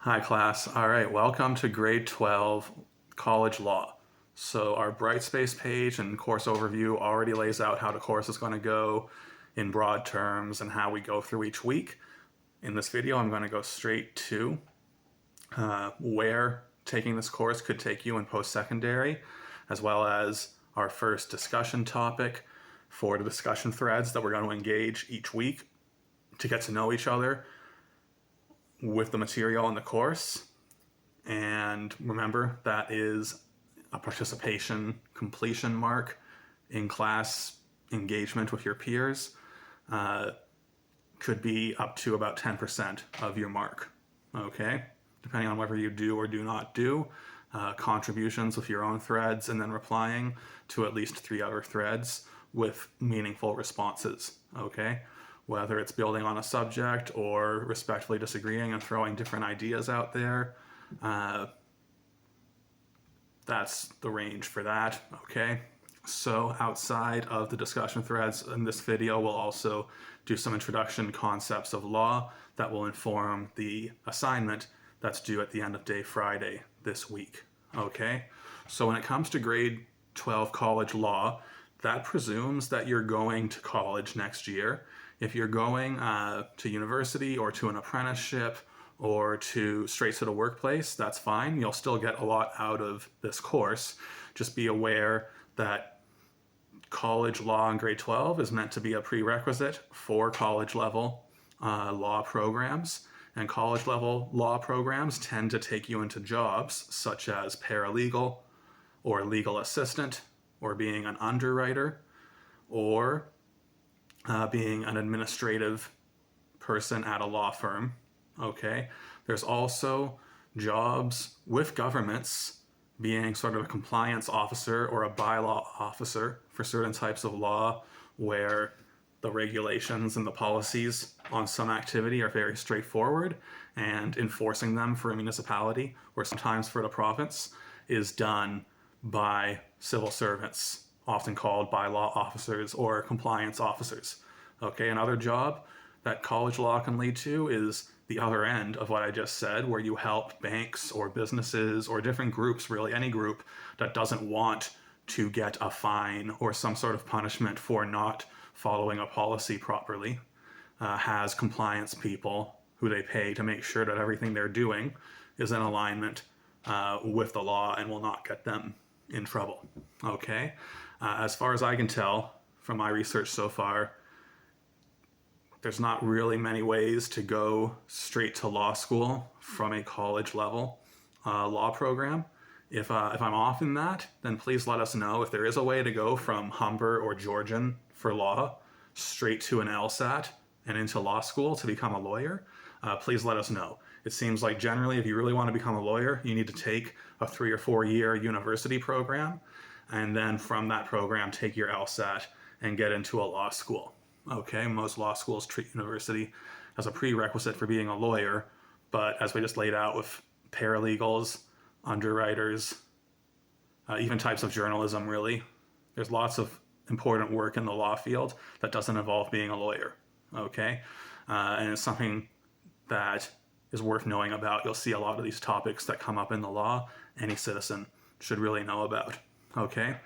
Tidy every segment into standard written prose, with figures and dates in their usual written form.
Hi class. All right, welcome to grade 12 college law. So our Brightspace page and course overview already lays out how the course is going to go in broad terms and how we go through each week. In this video, I'm going to go straight to where taking this course could take you in post-secondary, as well as our first discussion topic for the discussion threads that we're going to engage each week to get to know each other with the material in the course. And remember, that is a participation completion mark in class engagement with your peers. Could be up to about 10% of your mark, okay? Depending on whether you do or do not do contributions with your own threads and then replying to at least 3 other threads with meaningful responses, okay? Whether it's building on a subject or respectfully disagreeing and throwing different ideas out there, that's the range for that, okay? So outside of the discussion threads in this video, we'll also do some introduction concepts of law that will inform the assignment that's due at the end of day Friday this week, okay? So when it comes to grade 12 college law, that presumes that you're going to college next year. If you're going to university or to an apprenticeship or straight to the workplace, that's fine. You'll still get a lot out of this course. Just be aware that college law in grade 12 is meant to be a prerequisite for college level law programs. And college level law programs tend to take you into jobs such as paralegal or legal assistant or being an underwriter or being an administrative person at a law firm, okay? There's also jobs with governments being sort of a compliance officer or a bylaw officer for certain types of law where the regulations and the policies on some activity are very straightforward, and enforcing them for a municipality or sometimes for the province is done by civil servants, often called bylaw officers or compliance officers. Okay, another job that college law can lead to is the other end of what I just said, where you help banks or businesses or different groups, really any group that doesn't want to get a fine or some sort of punishment for not following a policy properly, has compliance people who they pay to make sure that everything they're doing is in alignment with the law and will not get them in trouble. Okay? As far as I can tell from my research so far, there's not really many ways to go straight to law school from a college level law program. If I'm off in that, then please let us know. If there is a way to go from Humber or Georgian for law straight to an LSAT and into law school to become a lawyer, please let us know. It seems like generally if you really want to become a lawyer, you need to take a 3 or 4 year university program, and then from that program take your LSAT and get into a law school. Okay, most law schools treat university as a prerequisite for being a lawyer, but as we just laid out with paralegals, underwriters, even types of journalism, really, there's lots of important work in the law field that doesn't involve being a lawyer, okay? And it's something that is worth knowing about. You'll see a lot of these topics that come up in the law any citizen should really know about, okay?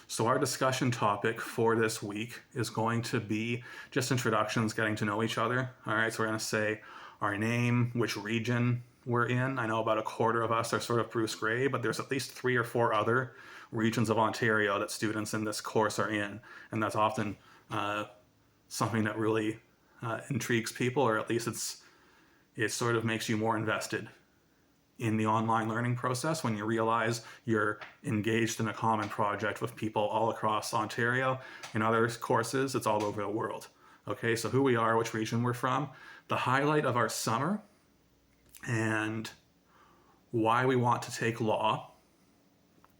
So our discussion topic for this week is going to be just introductions, getting to know each other. All right, so we're going to say our name, which region we're in. I know about a quarter of us are sort of Bruce Grey, but there's at least 3 or 4 other regions of Ontario that students in this course are in, and that's often something that really intrigues people, or at least it sort of makes you more invested in the online learning process when you realize you're engaged in a common project with people all across Ontario. In other courses, it's all over the world. Okay, so who we are, which region we're from, the highlight of our summer, and why we want to take law,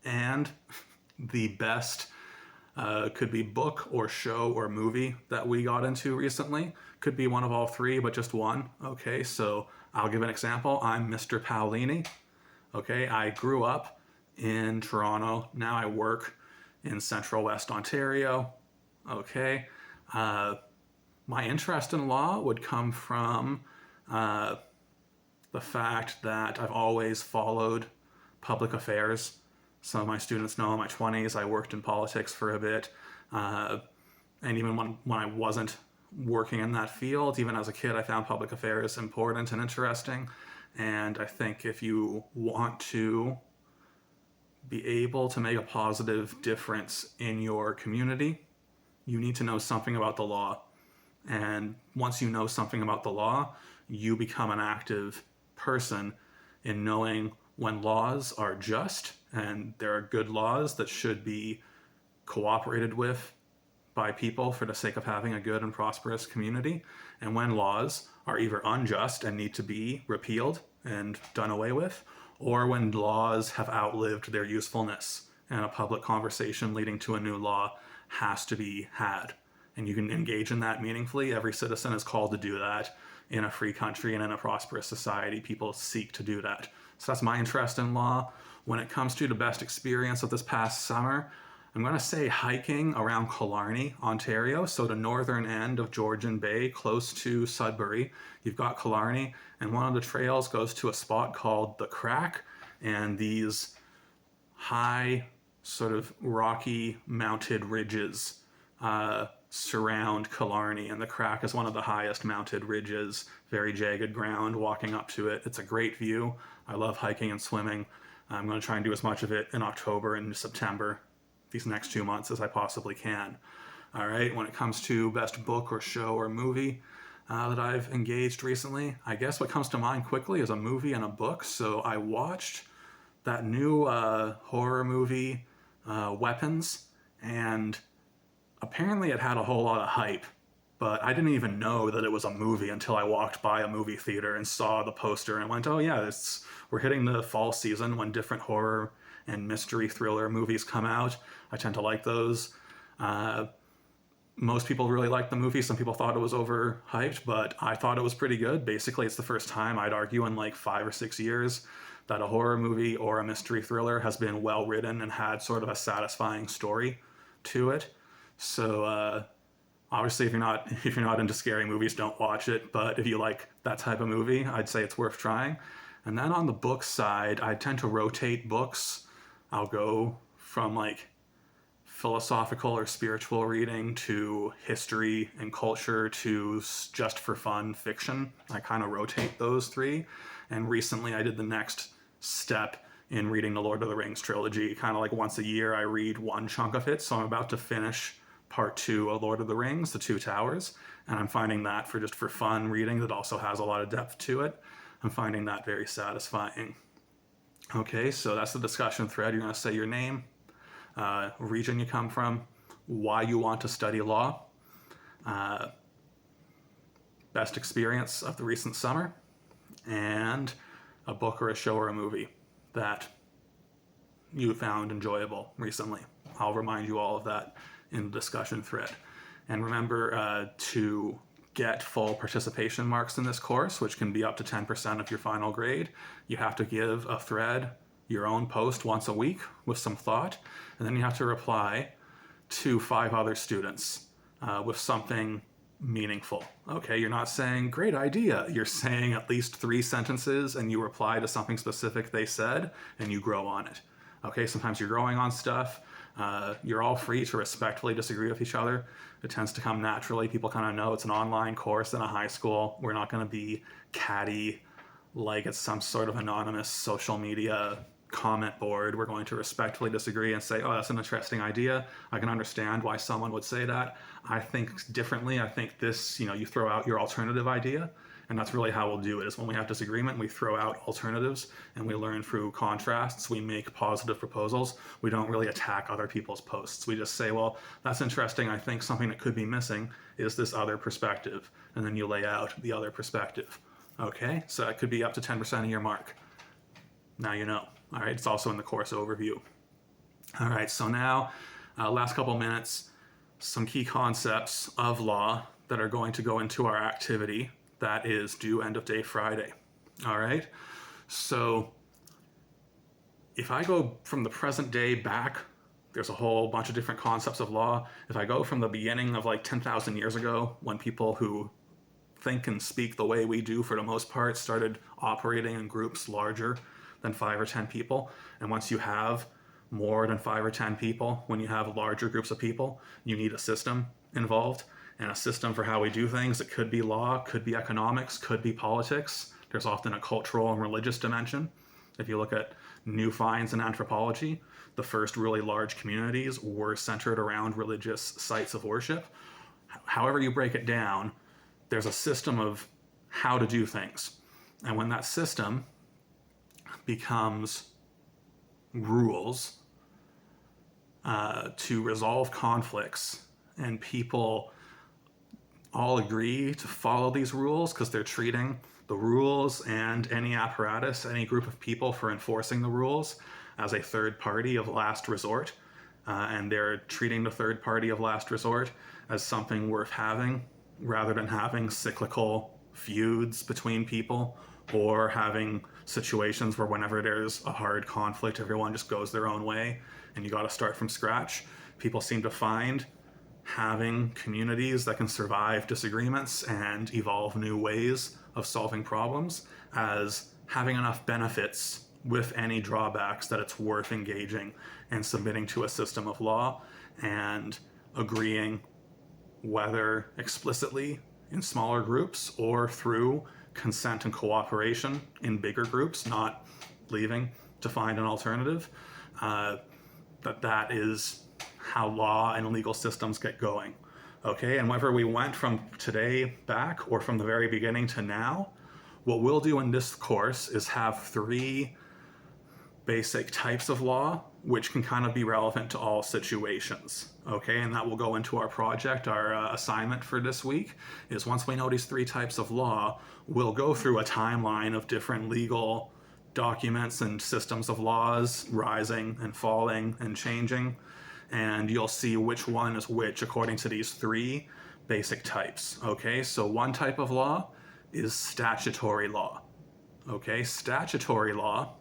and the best could be book or show or movie that we got into recently. Could be one of all 3, but just one. Okay, so I'll give an example. I'm Mr. Paolini. Okay, I grew up in Toronto. Now I work in Central West Ontario. Okay, my interest in law would come from the fact that I've always followed public affairs. Some of my students know in my 20s I worked in politics for a bit. And even when I wasn't working in that field, even as a kid, I found public affairs important and interesting. And I think if you want to be able to make a positive difference in your community, you need to know something about the law. And once you know something about the law, you become an active person in knowing when laws are just and there are good laws that should be cooperated with by people for the sake of having a good and prosperous community, and when laws are either unjust and need to be repealed and done away with, or when laws have outlived their usefulness and a public conversation leading to a new law has to be had. And you can engage in that meaningfully. Every citizen is called to do that. In a free country and in a prosperous society, people seek to do that. So that's my interest in law. When it comes to the best experience of this past summer, I'm going to say hiking around Killarney, Ontario, so the northern end of Georgian Bay, close to Sudbury. You've got Killarney, and one of the trails goes to a spot called the Crack, and these high, sort of rocky mounted ridges surround Killarney, and the Crack is one of the highest mounted ridges, very jagged ground. Walking up to it, it's a great view. I love hiking and swimming. I'm going to try and do as much of it in October and September, these next 2 months, as I possibly can. All right, when it comes to best book or show or movie that I've engaged recently, I guess what comes to mind quickly is a movie and a book. So I watched that new horror movie, Weapons, and apparently it had a whole lot of hype, but I didn't even know that it was a movie until I walked by a movie theater and saw the poster and went, oh yeah, we're hitting the fall season when different horror and mystery thriller movies come out. I tend to like those. Most people really liked the movie. Some people thought it was overhyped, but I thought it was pretty good. Basically, it's the first time, I'd argue, in like 5 or 6 years that a horror movie or a mystery thriller has been well written and had sort of a satisfying story to it. So obviously, if you're not into scary movies, don't watch it. But if you like that type of movie, I'd say it's worth trying. And then on the book side, I tend to rotate books. I'll go from like philosophical or spiritual reading to history and culture to just for fun fiction. I kind of rotate those three. And recently I did the next step in reading the Lord of the Rings trilogy. Kind of like once a year I read one chunk of it. So I'm about to finish part 2 of Lord of the Rings, The Two Towers. And I'm finding that for fun reading that also has a lot of depth to it. I'm finding that very satisfying. Okay, so that's the discussion thread. You're going to say your name, region you come from, why you want to study law, best experience of the recent summer, and a book or a show or a movie that you found enjoyable recently. I'll remind you all of that in the discussion thread. And remember to get full participation marks in this course, which can be up to 10% of your final grade. You have to give a thread, your own post once a week with some thought, and then you have to reply to 5 other students with something meaningful. Okay, you're not saying, great idea. You're saying at least 3 sentences and you reply to something specific they said and you grow on it. Okay, sometimes you're growing on stuff. You're all free to respectfully disagree with each other. It tends to come naturally. People kind of know it's an online course in a high school. We're not going to be catty like it's some sort of anonymous social media comment board. We're going to respectfully disagree and say, oh, that's an interesting idea. I can understand why someone would say that. I think differently. I think this, you throw out your alternative idea. And that's really how we'll do it, is when we have disagreement, we throw out alternatives and we learn through contrasts. We make positive proposals. We don't really attack other people's posts. We just say, well, that's interesting. I think something that could be missing is this other perspective. And then you lay out the other perspective. Okay, so that could be up to 10% of your mark. Now you know. All right, it's also in the course overview. All right, so now, last couple minutes, some key concepts of law that are going to go into our activity that is due end of day Friday. All right, so if I go from the present day back, there's a whole bunch of different concepts of law. If I go from the beginning of like 10,000 years ago, when people who think and speak the way we do for the most part started operating in groups larger than 5 or 10 people. And once you have more than 5 or 10 people, when you have larger groups of people, you need a system involved, and a system for how we do things. It could be law, could be economics, could be politics. There's often a cultural and religious dimension. If you look at new finds in anthropology, the first really large communities were centered around religious sites of worship. However you break it down, there's a system of how to do things. And when that system becomes rules to resolve conflicts, and people all agree to follow these rules because they're treating the rules and any apparatus, any group of people for enforcing the rules as a third party of last resort, and they're treating the third party of last resort as something worth having, rather than having cyclical feuds between people or having situations where whenever there's a hard conflict, everyone just goes their own way and you got to start from scratch. People seem to find having communities that can survive disagreements and evolve new ways of solving problems as having enough benefits with any drawbacks that it's worth engaging and submitting to a system of law and agreeing, whether explicitly in smaller groups or through consent and cooperation in bigger groups, not leaving to find an alternative. That is how law and legal systems get going. Okay, and whether we went from today back or from the very beginning to now, what we'll do in this course is have 3 basic types of law, which can kind of be relevant to all situations. Okay, and that will go into our project. Our assignment for this week is, once we know these 3 types of law, we'll go through a timeline of different legal documents and systems of laws rising and falling and changing, and you'll see which one is which according to these 3 basic types. Okay, so one type of law is statutory law. Okay, statutory law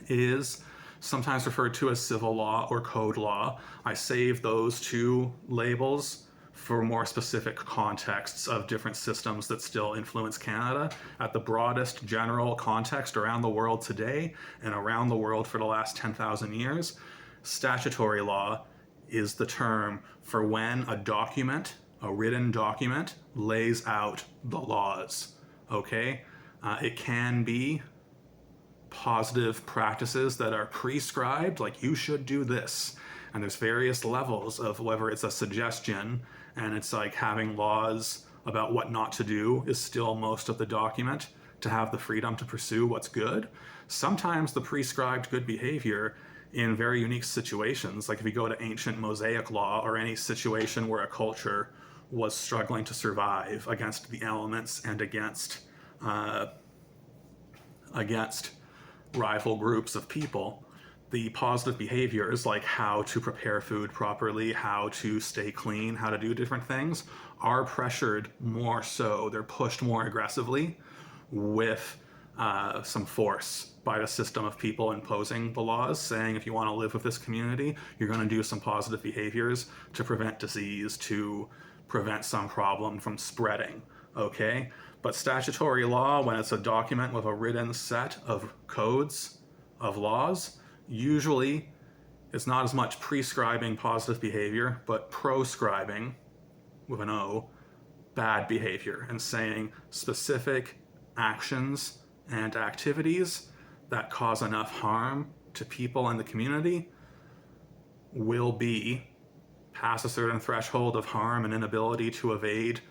is sometimes referred to as civil law or code law. I save those 2 labels for more specific contexts of different systems that still influence Canada. At the broadest general context around the world today and around the world for the last 10,000 years, statutory law is the term for when a document, a written document, lays out the laws. Okay? It can be positive practices that are prescribed, like you should do this. And there's various levels of whether it's a suggestion and it's like having laws about what not to do is still most of the document to have the freedom to pursue what's good. Sometimes the prescribed good behavior in very unique situations, like if you go to ancient Mosaic law or any situation where a culture was struggling to survive against the elements and against rival groups of people, the positive behaviors like how to prepare food properly, how to stay clean, how to do different things are pressured more so. They're pushed more aggressively with some force by the system of people imposing the laws, saying if you want to live with this community, you're going to do some positive behaviors to prevent disease, to prevent some problem from spreading. Okay? But statutory law, when it's a document with a written set of codes of laws, usually it's not as much prescribing positive behavior, but proscribing, with an O, bad behavior, and saying specific actions and activities that cause enough harm to people in the community will be past a certain threshold of harm and inability to evade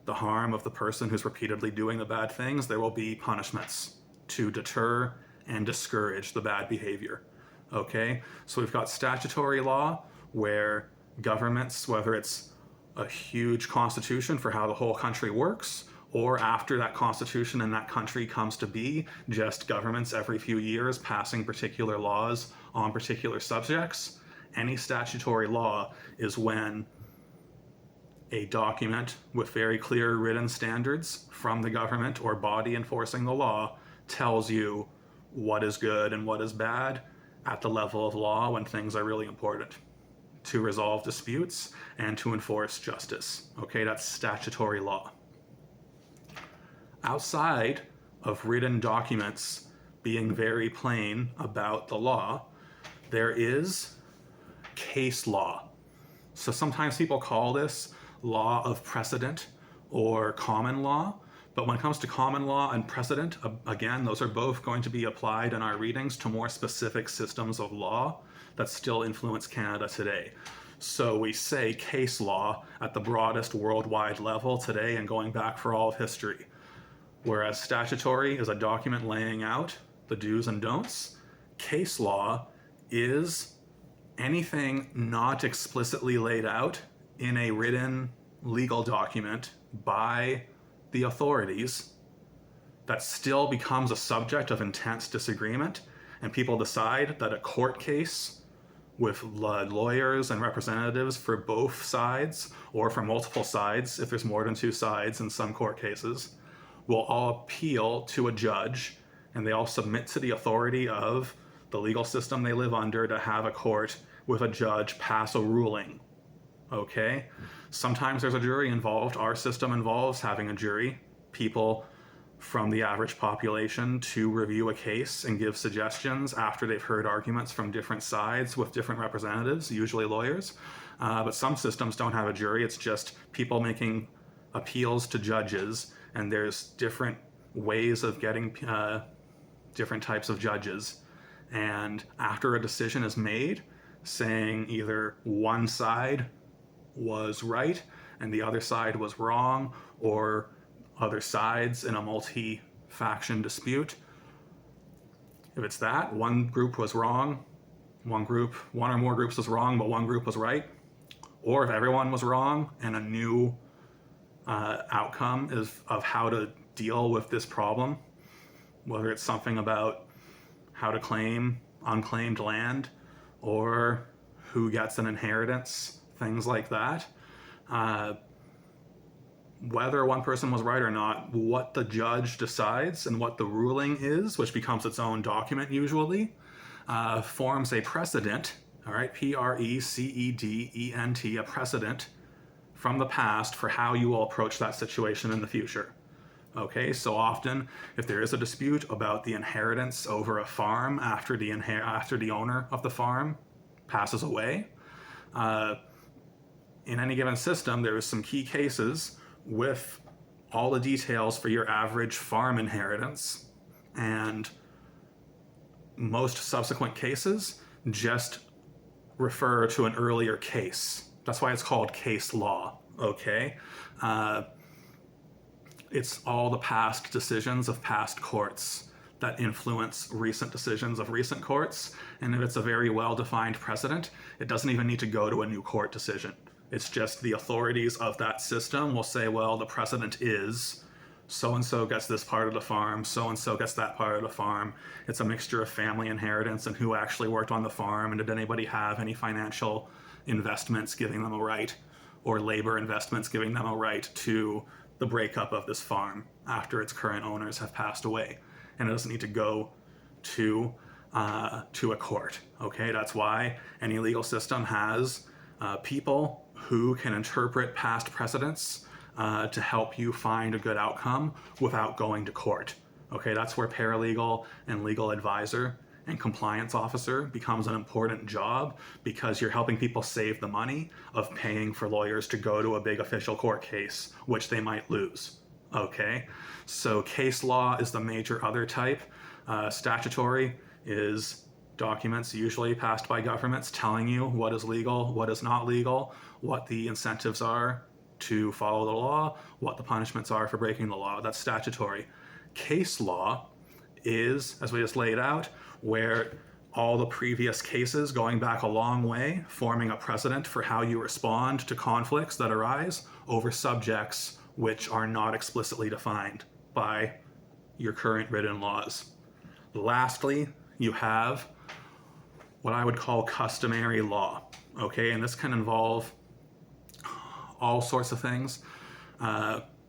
the harm of the person who's repeatedly doing the bad things. There will be punishments to deter and discourage the bad behavior. Okay, so we've got statutory law where governments, whether it's a huge constitution for how the whole country works, or after that constitution and that country comes to be, just governments every few years passing particular laws on particular subjects, any statutory law is when a document with very clear written standards from the government or body enforcing the law tells you what is good and what is bad at the level of law when things are really important to resolve disputes and to enforce justice. Okay, that's statutory law. outside of written documents being very plain about the law, there is case law. So sometimes people call this law of precedent or common law. But when it comes to common law and precedent, again, those are both going to be applied in our readings to more specific systems of law that still influence Canada today. So we say case law at the broadest worldwide level today and going back for all of history. Whereas statutory is a document laying out the do's and don'ts, case law is anything not explicitly laid out in a written legal document by the authorities that still becomes a subject of intense disagreement, and people decide that a court case with lawyers and representatives for both sides, or for multiple sides if there's more than two sides in some court cases, will all appeal to a judge, and they all submit to the authority of the legal system they live under to have a court with a judge pass a ruling. Okay? Sometimes there's a jury involved. Our system involves having a jury, people from the average population, to review a case and give suggestions after they've heard arguments from different sides with different representatives, usually lawyers. But some systems don't have a jury. It's just people making appeals to judges, and there's different ways of getting different types of judges. And after a decision is made, saying either one side was right and the other side was wrong, or other sides in a multi-faction dispute. If it's that, one group was wrong, one or more groups was wrong, but one group was right, or if everyone was wrong and a new outcome is of how to deal with this problem, whether it's something about how to claim unclaimed land or who gets an inheritance, things like that. Whether one person was right or not, what the judge decides and what the ruling is, which becomes its own document usually, forms a precedent, all right, Precedent, a precedent from the past for how you will approach that situation in the future. Okay, so often if there is a dispute about the inheritance over a farm after the owner of the farm passes away, in any given system, there is some key cases with all the details for your average farm inheritance, and most subsequent cases just refer to an earlier case. That's why it's called case law, okay? It's all the past decisions of past courts that influence recent decisions of recent courts, and if it's a very well-defined precedent, it doesn't even need to go to a new court decision. It's just the authorities of that system will say, well, the precedent is so-and-so gets this part of the farm, so-and-so gets that part of the farm. It's a mixture of family inheritance and who actually worked on the farm, and did anybody have any financial investments giving them a right, or labor investments giving them a right to the breakup of this farm after its current owners have passed away. And it doesn't need to go to a court, okay? That's why any legal system has people who can interpret past precedents to help you find a good outcome without going to court. Okay, that's where paralegal and legal advisor and compliance officer becomes an important job, because you're helping people save the money of paying for lawyers to go to a big official court case, which they might lose. Okay, so case law is the major other type. Statutory is documents usually passed by governments telling you what is legal, what is not legal, what the incentives are to follow the law, what the punishments are for breaking the law. That's statutory. Case law is, as we just laid out, where all the previous cases going back a long way, forming a precedent for how you respond to conflicts that arise over subjects which are not explicitly defined by your current written laws. Lastly, you have what I would call customary law, okay? And this can involve all sorts of things,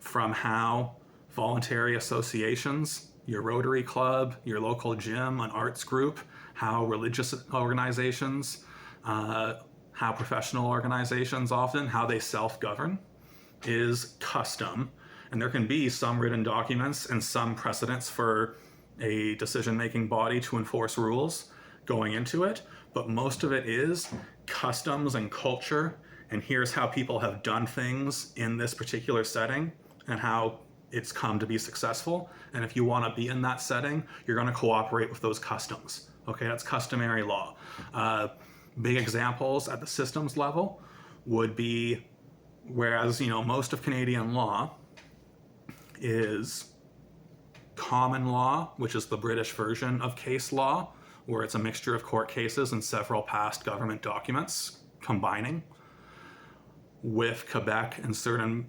from how voluntary associations, your Rotary Club, your local gym, an arts group, how religious organizations, how professional organizations often, how they self-govern is custom. And there can be some written documents and some precedents for a decision-making body to enforce rules going into it, but most of it is customs and culture, and here's how people have done things in this particular setting and how it's come to be successful. And if you want to be in that setting, you're going to cooperate with those customs. Okay, that's customary law. Big examples at the systems level would be, whereas most of Canadian law is common law, which is the British version of case law, where it's a mixture of court cases and several past government documents combining, with Quebec and certain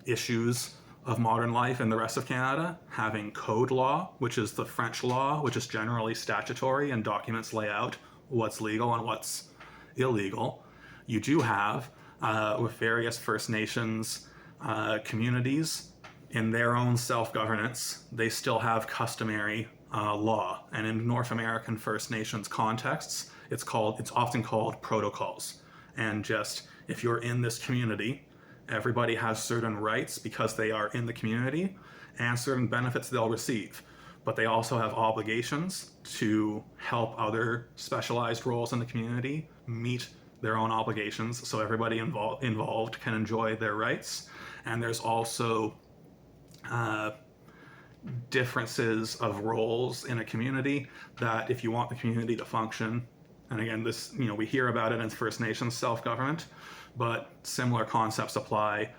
issues of modern life in the rest of Canada having code law, which is the French law, which is generally statutory and documents lay out what's legal and what's illegal. You do have, with various First Nations communities, in their own self-governance, they still have customary law. And in North American First Nations contexts, it's often called protocols. And just, if you're in this community, everybody has certain rights because they are in the community and certain benefits they'll receive. But they also have obligations to help other specialized roles in the community meet their own obligations so everybody involved can enjoy their rights. And there's also differences of roles in a community that, if you want the community to function, and again, this, we hear about it in First Nations self-government, but similar concepts apply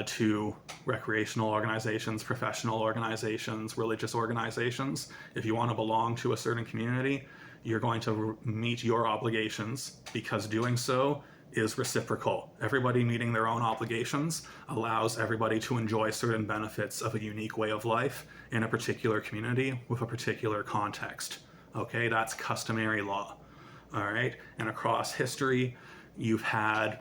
to recreational organizations, professional organizations, religious organizations. If you want to belong to a certain community, you're going to meet your obligations, because doing so is reciprocal. Everybody meeting their own obligations allows everybody to enjoy certain benefits of a unique way of life in a particular community with a particular context. Okay, that's customary law. All right, and across history, you've had,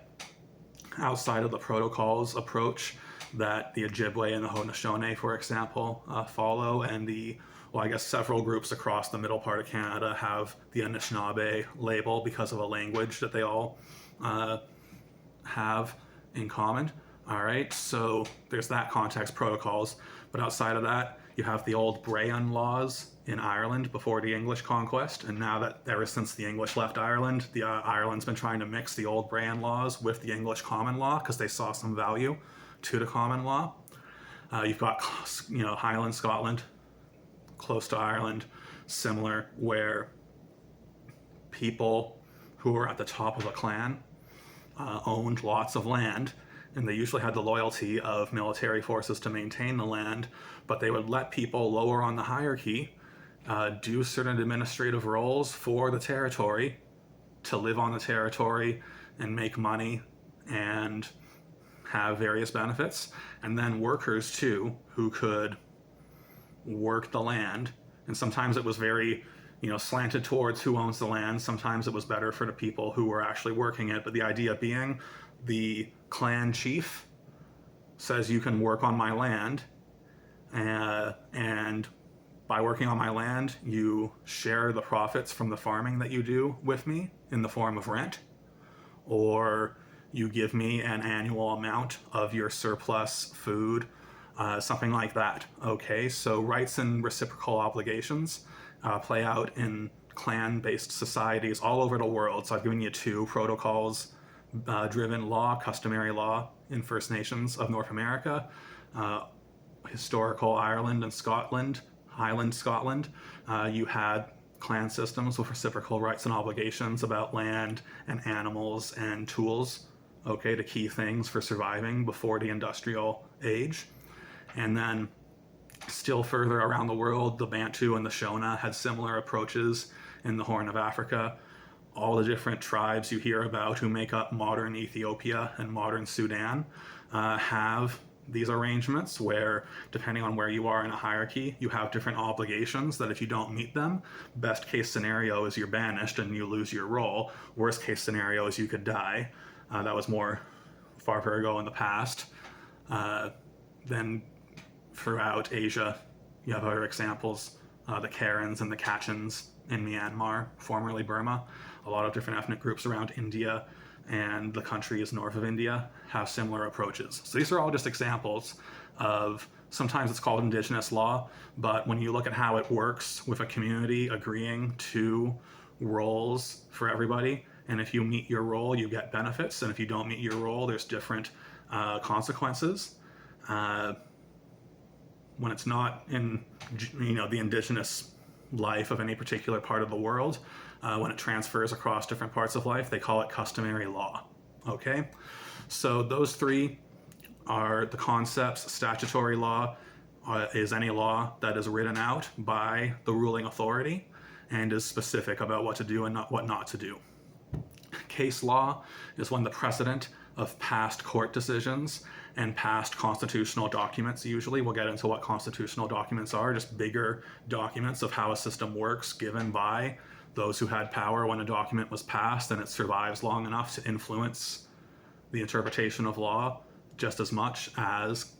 outside of the protocols approach that the Ojibwe and the Haudenosaunee, for example, follow, and several groups across the middle part of Canada have the Anishinaabe label because of a language that they all have in common. All right, so there's that context, protocols. But outside of that, you have the old Brehon laws in Ireland before the English conquest, and now that ever since the English left Ireland, Ireland's been trying to mix the old Brehon laws with the English common law because they saw some value to the common law. You've got Highland Scotland, close to Ireland, similar, where people who were at the top of a clan owned lots of land, and they usually had the loyalty of military forces to maintain the land, but they would let people lower on the hierarchy do certain administrative roles for the territory to live on the territory and make money and have various benefits. And then workers too, who could work the land. And sometimes it was very slanted towards who owns the land. Sometimes it was better for the people who were actually working it. But the idea being, the clan chief says, you can work on my land, and by working on my land, you share the profits from the farming that you do with me in the form of rent, or you give me an annual amount of your surplus food, something like that. Okay, so rights and reciprocal obligations play out in clan-based societies all over the world. So I've given you two protocols driven law, customary law in First Nations of North America, historical Ireland and Scotland, Highland Scotland. You had clan systems with reciprocal rights and obligations about land and animals and tools, okay, the key things for surviving before the industrial age. And then still further around the world, the Bantu and the Shona had similar approaches in the Horn of Africa. All the different tribes you hear about who make up modern Ethiopia and modern Sudan have these arrangements where, depending on where you are in a hierarchy, you have different obligations that if you don't meet them, best case scenario is you're banished and you lose your role. Worst case scenario is you could die. That was more farther ago in the past. Then throughout Asia, you have other examples, the Karens and the Kachins in Myanmar, formerly Burma, a lot of different ethnic groups around India and the countries north of India have similar approaches. So these are all just examples of, sometimes it's called indigenous law, but when you look at how it works with a community agreeing to roles for everybody, and if you meet your role, you get benefits, and if you don't meet your role, there's different consequences. When it's not in, the indigenous life of any particular part of the world, when it transfers across different parts of life, they call it customary law. Okay, so those three are the concepts. Statutory law is any law that is written out by the ruling authority and is specific about what to do and what not to do. Case law is when the precedent of past court decisions and past constitutional documents, usually we'll get into what constitutional documents are, just bigger documents of how a system works given by those who had power when a document was passed, and it survives long enough to influence the interpretation of law just as much as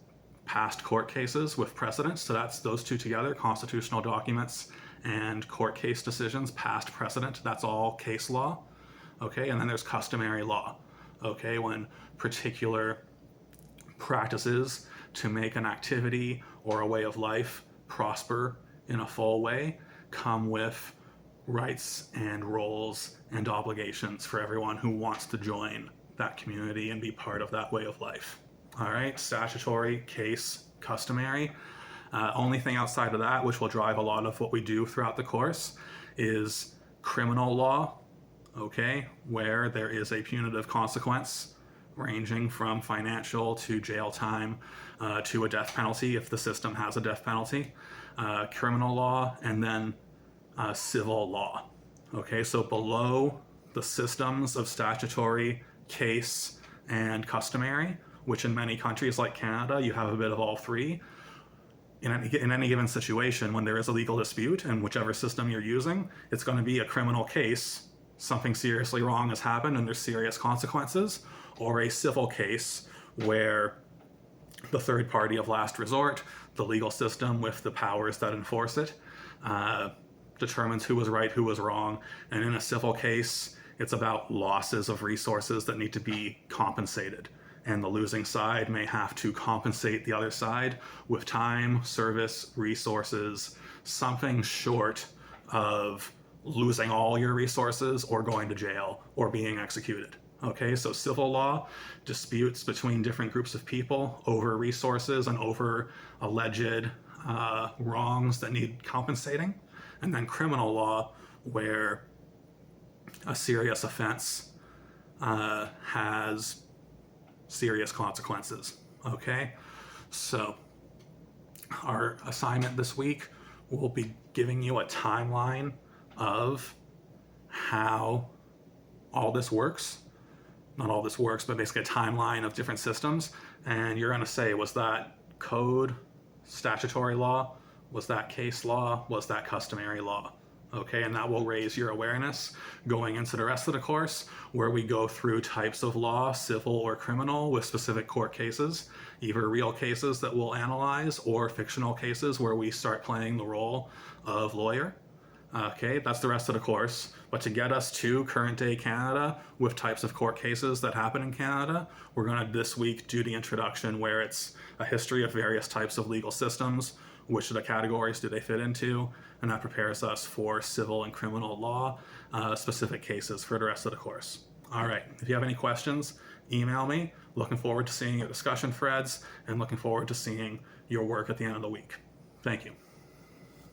past court cases with precedents. So that's those two together, constitutional documents and court case decisions, past precedent, that's all case law. Okay, and then there's customary law. Okay, when particular practices to make an activity or a way of life prosper in a full way come with rights and roles and obligations for everyone who wants to join that community and be part of that way of life. All right, statutory, case, customary. Only thing outside of that, which will drive a lot of what we do throughout the course, is criminal law, okay, where there is a punitive consequence ranging from financial to jail time to a death penalty if the system has a death penalty, criminal law, and then civil law. Okay, so below the systems of statutory, case, and customary, which in many countries like Canada, you have a bit of all three. In any given situation, when there is a legal dispute and whichever system you're using, it's going to be a criminal case, something seriously wrong has happened and there's serious consequences, or a civil case where the third party of last resort, the legal system with the powers that enforce it, determines who was right, who was wrong. And in a civil case, it's about losses of resources that need to be compensated. And the losing side may have to compensate the other side with time, service, resources, something short of losing all your resources or going to jail or being executed. Okay, so civil law, disputes between different groups of people over resources and over alleged wrongs that need compensating. And then criminal law, where a serious offense has serious consequences. Okay, so our assignment this week will be giving you a timeline of how all this works. Not all this works, but basically a timeline of different systems. And you're going to say, was that code, statutory law? Was that case law? Was that customary law? Okay, and that will raise your awareness going into the rest of the course, where we go through types of law, civil or criminal, with specific court cases, either real cases that we'll analyze or fictional cases where we start playing the role of lawyer. Okay, that's the rest of the course. But to get us to current day Canada with types of court cases that happen in Canada, we're going to this week do the introduction, where it's a history of various types of legal systems, which of the categories do they fit into, and that prepares us for civil and criminal law specific cases for the rest of the course. All right, if you have any questions, email me. Looking forward to seeing your discussion threads and looking forward to seeing your work at the end of the week. Thank you.